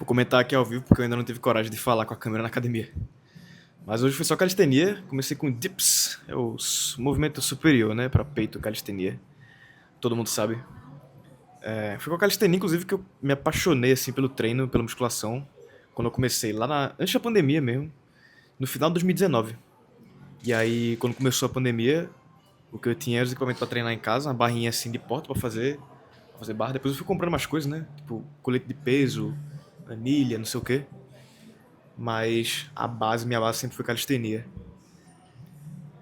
Vou comentar aqui ao vivo porque eu ainda não tive coragem de falar com a câmera na academia. Mas hoje foi só calistenia, comecei com dips, é o movimento superior, né, pra peito, calistenia. Todo mundo sabe. Foi com a calistenia, inclusive, que eu me apaixonei, assim, pelo treino, pela musculação, quando eu comecei, antes da pandemia mesmo, no final de 2019. E aí, quando começou a pandemia, o que eu tinha era os equipamentos pra treinar em casa, uma barrinha assim de porta pra fazer barra. Depois eu fui comprando mais coisas, né, tipo colete de peso, anilha, não sei o quê. Mas minha base sempre foi calistenia.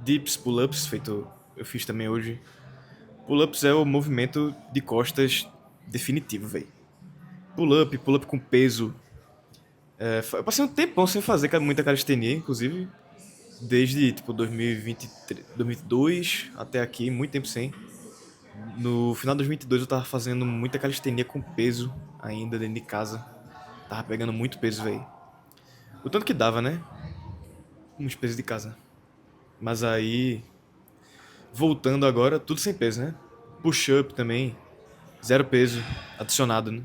Dips, pull-ups, feito eu fiz também hoje. Pull-ups é o movimento de costas definitivo, velho. Pull-up com peso. Eu passei um tempão sem fazer muita calistenia, inclusive, desde tipo 2023, 2022 até aqui, muito tempo sem. No final de 2022 eu tava fazendo muita calistenia com peso ainda dentro de casa. Tava pegando muito peso, velho. O tanto que dava, né? Uns pesos de casa. Mas aí voltando agora, tudo sem peso, né? Push-up também, zero peso adicionado, né?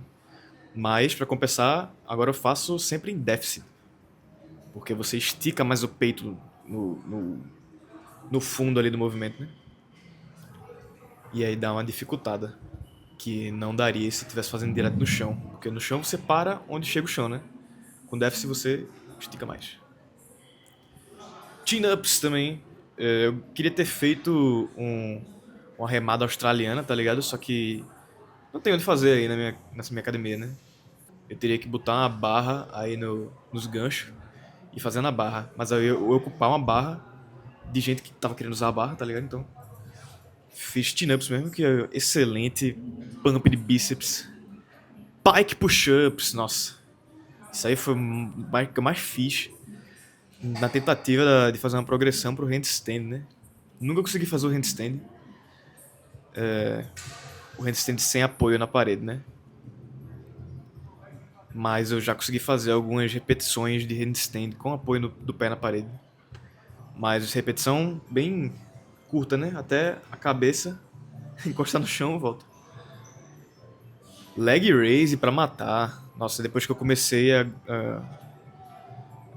Mas pra compensar, agora eu faço sempre em déficit, porque você estica mais o peito no fundo ali do movimento, né? E aí dá uma dificultada que não daria se estivesse fazendo direto no chão, porque no chão você para onde chega o chão, né? Com déficit você estica mais. Chin-ups também. Eu queria ter feito uma remada australiana, tá ligado? Só que não tem onde fazer aí nessa minha academia, né? Eu teria que botar uma barra aí nos ganchos e fazer na barra. Mas aí eu ocupar uma barra de gente que tava querendo usar a barra, tá ligado? Então, fiz chin-ups mesmo, que é excelente. Pump de bíceps. Pike push-ups, nossa. Isso aí foi o que eu mais fiz na tentativa de fazer uma progressão pro handstand, né? Nunca consegui fazer o handstand. O handstand sem apoio na parede, né? Mas eu já consegui fazer algumas repetições de handstand com apoio do pé na parede. Mas repetição bem curta, né? Até a cabeça encostar no chão e volta. Leg raise pra matar. Nossa, depois que eu comecei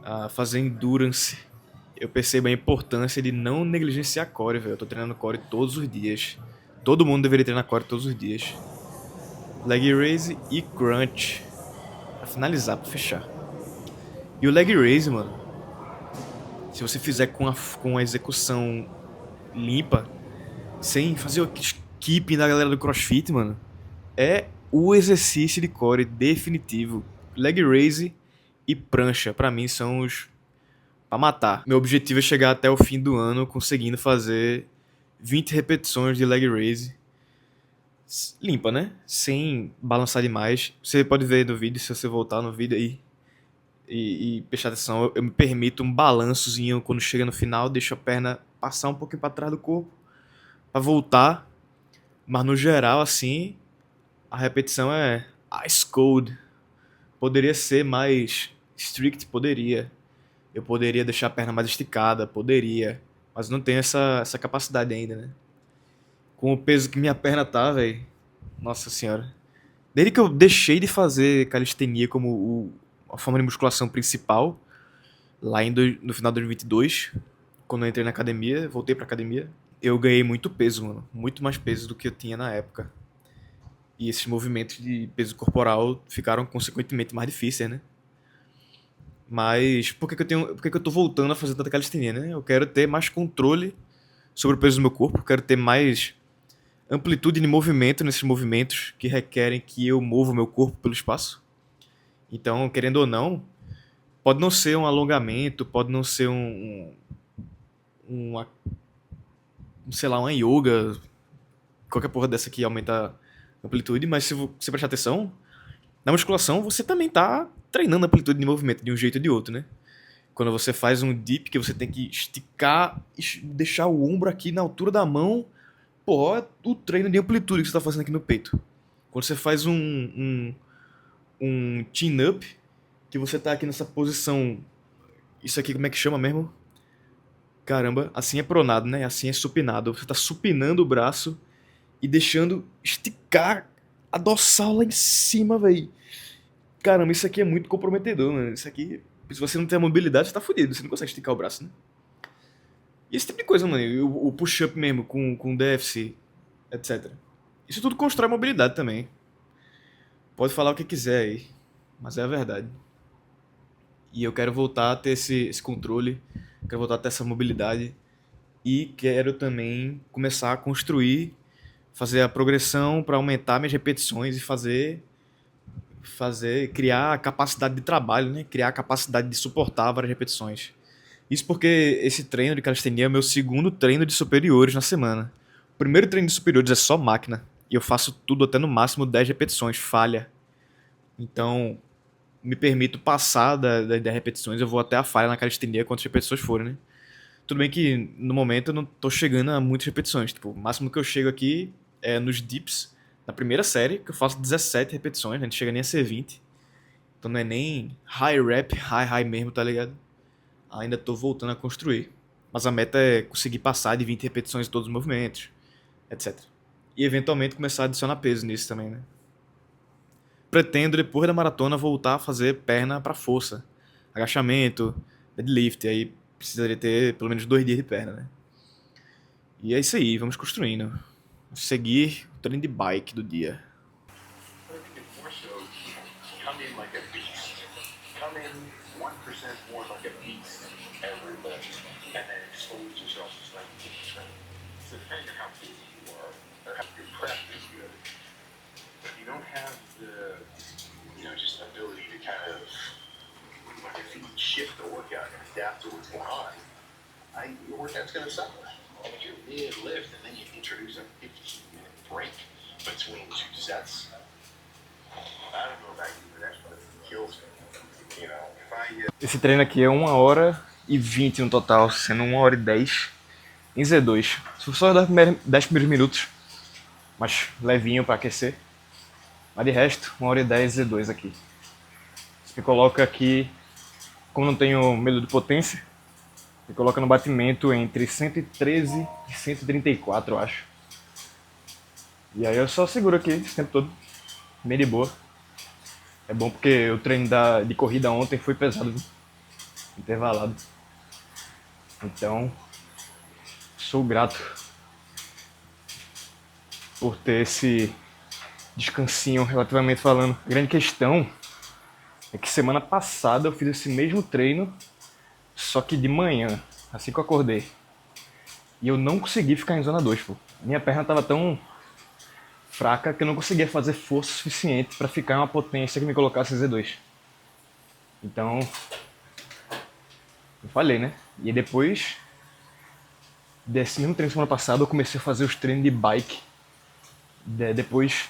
a fazer endurance, eu percebo a importância de não negligenciar core, velho. Eu tô treinando core todos os dias. Todo mundo deveria treinar core todos os dias. Leg raise e crunch. Pra finalizar, pra fechar. E o leg raise, mano, se você fizer com a execução limpa, sem fazer o keeping da galera do CrossFit, mano, é o exercício de core definitivo. Leg raise e prancha, pra mim, são os pra matar. Meu objetivo é chegar até o fim do ano conseguindo fazer 20 repetições de leg raise. Limpa, né? Sem balançar demais. Você pode ver no vídeo, se você voltar no vídeo aí e prestar atenção, eu me permito um balançozinho quando chega no final, deixo a perna passar um pouquinho pra trás do corpo pra voltar. Mas no geral, assim, a repetição é ice cold. Poderia ser mais strict, poderia. Eu poderia deixar a perna mais esticada, poderia. Mas não tenho essa capacidade ainda, né? Com o peso que minha perna tá, velho. Nossa senhora. Desde que eu deixei de fazer calistenia como a forma de musculação principal, no final de 2022, quando eu entrei na academia, voltei pra academia, eu ganhei muito peso, mano. Muito mais peso do que eu tinha na época. E esses movimentos de peso corporal ficaram consequentemente mais difíceis, né? Mas por que que eu tô voltando a fazer tanta calistenia, né? Eu quero ter mais controle sobre o peso do meu corpo, eu quero ter mais amplitude de movimento nesses movimentos que requerem que eu mova o meu corpo pelo espaço. Então, querendo ou não, pode não ser um alongamento, pode não ser uma, sei lá, uma yoga, qualquer porra dessa que aumenta a amplitude, mas se você prestar atenção, na musculação você também tá treinando a amplitude de movimento de um jeito ou de outro, né? Quando você faz um dip que você tem que esticar e deixar o ombro aqui na altura da mão, pô, é o treino de amplitude que você tá fazendo aqui no peito. Quando você faz um chin-up, que você tá aqui nessa posição. Isso aqui, como é que chama mesmo? Caramba, assim é pronado, né? Assim é supinado. Você tá supinando o braço e deixando esticar a dorsal lá em cima, velho. caramba, isso aqui é muito comprometedor, mano. Isso aqui, se você não tem a mobilidade, você tá fudido. Você não consegue esticar o braço, né? E esse tipo de coisa, mano. E o push-up mesmo, com DFC, etc. Isso tudo constrói mobilidade também. Pode falar o que quiser aí, mas é a verdade. E eu quero voltar a ter esse controle, quero voltar a ter essa mobilidade. E quero também começar a construir, fazer a progressão para aumentar minhas repetições e criar a capacidade de trabalho, né? Criar a capacidade de suportar várias repetições. Isso porque esse treino de calistenia é o meu segundo treino de superiores na semana. O primeiro treino de superiores é só máquina. E eu faço tudo até no máximo 10 repetições, falha. Então, me permito passar das repetições, eu vou até a falha na calistenia quantas repetições forem, né? Tudo bem que no momento eu não tô chegando a muitas repetições. Tipo, o máximo que eu chego aqui é nos dips, na primeira série, que eu faço 17 repetições, né? Não chega nem a ser 20. Então não é nem high rep, high mesmo, tá ligado? Ainda tô voltando a construir. Mas a meta é conseguir passar de 20 repetições em todos os movimentos, etc. E eventualmente começar a adicionar peso nisso também, né? Pretendo, depois da maratona, voltar a fazer perna pra força. Agachamento, deadlift, aí precisaria ter pelo menos 2 dias de perna, né? E é isso aí, vamos construindo. Seguir o treino de bike do dia. I think it's more so come in like a beast. Come in 1% more like a beast every lift, and then expose yourself to strength. So depending on how busy you are, or how your prep is good, if you don't have the, just ability to kind of, like if you shift the workout and adapt to what's going on, your workout's going to suffer. And if you're mid-lift and then you introduce a 15-minute break between 2 sets, I don't know about you, but that's what kills me. If I... Esse treino aqui é 1h20 no total, sendo 1h10 em Z2. Se for só dar 10 primeiros minutos, mas levinho pra aquecer. Mas de resto, 1h10 Z2 aqui. Você coloca aqui, como não tenho medo de potência, você coloca no batimento entre 113 e 134, eu acho. E aí eu só seguro aqui esse tempo todo, bem de boa. É bom porque o treino de corrida ontem foi pesado, viu? Intervalado. Então, sou grato por ter esse descansinho, relativamente falando. A grande questão é que semana passada eu fiz esse mesmo treino, só que de manhã, assim que eu acordei. E eu não consegui ficar em zona 2, pô. Minha perna tava tão fraca que eu não conseguia fazer força suficiente para ficar em uma potência que me colocasse em Z2. Então, eu falei, né? E depois desse mesmo treino semana passada, eu comecei a fazer os treinos de bike. Depois,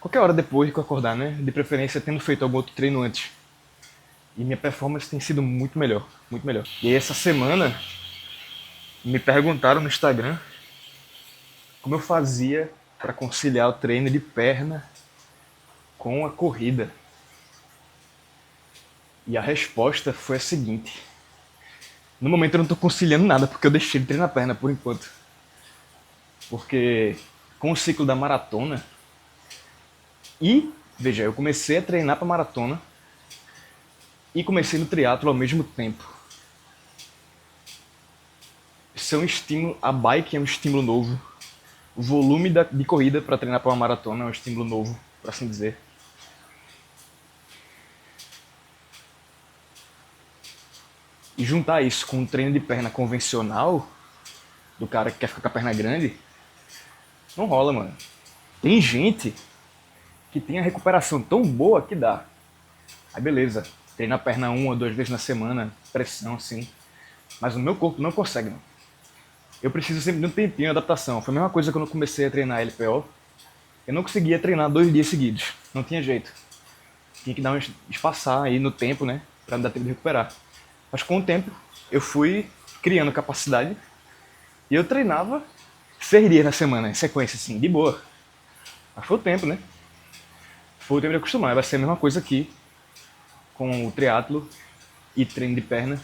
qualquer hora depois que eu acordar, né? De preferência tendo feito algum outro treino antes. E minha performance tem sido muito melhor, muito melhor. E aí, essa semana, me perguntaram no Instagram como eu fazia para conciliar o treino de perna com a corrida. E a resposta foi a seguinte: no momento eu não estou conciliando nada, porque eu deixei de treinar a perna por enquanto. Porque com o ciclo da maratona, veja, eu comecei a treinar para maratona e comecei no triatlo ao mesmo tempo. Isso é um estímulo, a bike é um estímulo novo. O volume de corrida para treinar para uma maratona é um estímulo novo, por assim dizer. E juntar isso com um treino de perna convencional, do cara que quer ficar com a perna grande, não rola, mano. Tem gente que tem a recuperação tão boa que dá. Aí beleza, treina a perna 1 ou 2 vezes na semana, pressão assim. Mas o meu corpo não consegue, não. Eu preciso sempre de um tempinho de adaptação. Foi a mesma coisa quando eu comecei a treinar LPO. Eu não conseguia treinar 2 dias seguidos. Não tinha jeito. Tinha que dar um espaçar aí no tempo, né? Pra me dar tempo de recuperar. Mas com o tempo, eu fui criando capacidade. E eu treinava 6 dias na semana, em sequência, assim, de boa. Mas foi o tempo, né? Foi o tempo de acostumar. Vai ser a mesma coisa aqui com o triatlo e treino de perna.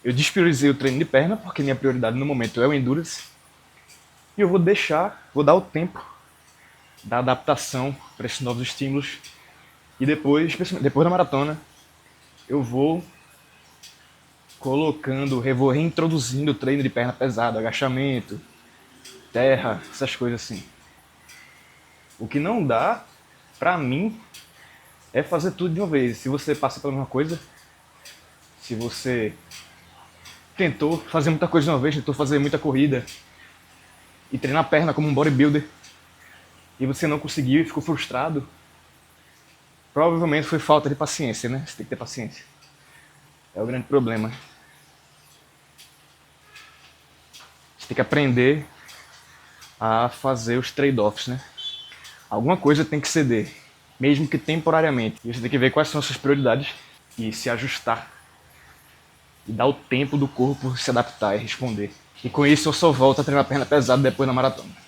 Eu despriorizei o treino de perna, porque minha prioridade no momento é o endurance. E eu vou dar o tempo da adaptação para esses novos estímulos E depois, especialmente depois da maratona, eu vou vou reintroduzindo o treino de perna pesada, agachamento, terra, essas coisas assim. O que não dá, pra mim, é fazer tudo de uma vez. Se você passa pela mesma coisa, se você tentou fazer muita coisa de uma vez, tentou fazer muita corrida e treinar a perna como um bodybuilder, e você não conseguiu e ficou frustrado, provavelmente foi falta de paciência, né? Você tem que ter paciência. É o grande problema. Você tem que aprender a fazer os trade-offs, né? Alguma coisa tem que ceder, mesmo que temporariamente. E você tem que ver quais são as suas prioridades e se ajustar. E dar o tempo do corpo se adaptar e responder. E com isso eu só volto a treinar perna pesada depois da maratona.